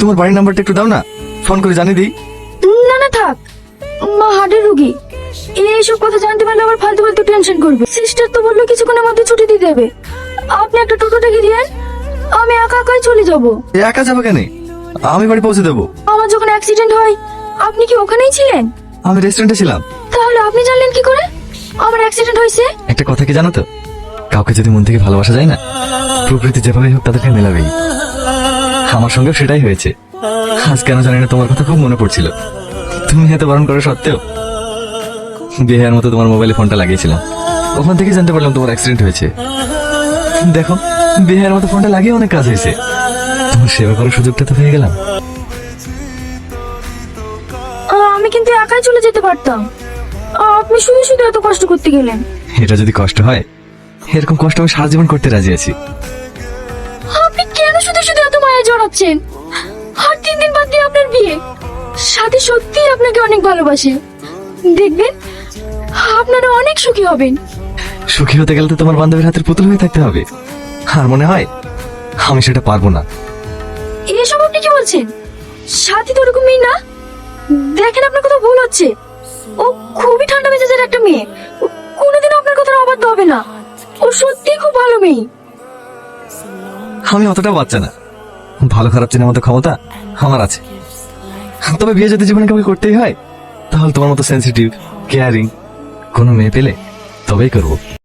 তোমার বাড়ির নাম্বারটা একটু দাও না, ফোন করে জানিয়ে দিই। না না থাক, মা হার্টের রোগী, এইসব কথা জানতে পারলে আবার ফালতু ফালতু টেনশন করবে। সিস্টার তো বললো কিছুক্ষণের মধ্যে ছুটি দিয়ে দেবে। আপনি একটা টোটো ডেকে দিয়েন, আমি একা একাই চলে যাব। একা যাবো কেন? আমি বাড়ি পৌঁছে দেবো। আমার যখন অ্যাক্সিডেন্ট হয় আপনি কি ওখানেই ছিলেন? আমি রেস্টুরেন্টে ছিলাম। তাহলে আপনি জানলেন কি করে আমার অ্যাক্সিডেন্ট হয়েছে? একটা কথা কি জানো তো, কাউকে যদি মন থেকে ভালোবাসা যায় না, প্রকৃতি যেভাবে হোক তাদেরকে মেলাবেই। আমার সঙ্গে সেটাই হয়েছে। আজ কেন জানি না তোমার কথা খুব মনে পড়ছিল। তুমি এত বারণ করা সত্ত্বেও বিয়ের মতো তোমার মোবাইলে ফোনটা লাগিয়েছিলাম। ওখান থেকে জানতে পারলাম তোমার অ্যাক্সিডেন্ট হয়েছে। দেখো, বিয়ের মতো ফোনটা লাগিয়ে অনেক কাজ হয়েছে। তোমার সেবা করার সুযোগটা তো পেয়ে গেলাম। আমি কিন্তু একাই চলে যেতে পারতাম, আপনি শুধু শুধু এত কষ্ট করতে গেলেন। এটা যদি কষ্ট হয়, এরকম কষ্ট আমি সারা জীবন করতে রাজি আছি। আপনি কেন শুধু শুধু এত মায়া জড়াচ্ছেন? আর 3 দিন বাদ দিয়ে আপনার বিয়ে। সাথী সত্যিই আপনাকে অনেক ভালোবাসে, দেখবেন আপনারা অনেক সুখী হবেন। সুখী হতে গেলে তো তোমার বান্ধবীর হাতের পুতুল হয়ে থাকতে হবে, আর মনে হয় আমি সেটা পারবো না। এসব আপনি কি বলছেন? সাথী তো ওরকম মেয়ে না। দেখেন আপনার কথা ভুল হচ্ছে, ও খুবই ঠান্ডা মেজাজের একটা মেয়ে। ও কোনোদিনও আপনার কথা অবাধ্য হবে না। ও সত্যিই খুব ভালো মেয়ে। আমি অতটা বাচ্চা না, ভালো খারাপ চেনার মতো ক্ষমতা আমার আছে। তবে বিয়ে যদি জীবনে কাউকে করতেই হয়, তাহলে তোমার মতো সেন্সিটিভ, কেয়ারিং কোনো মেয়ে পেলে তবেই করবো।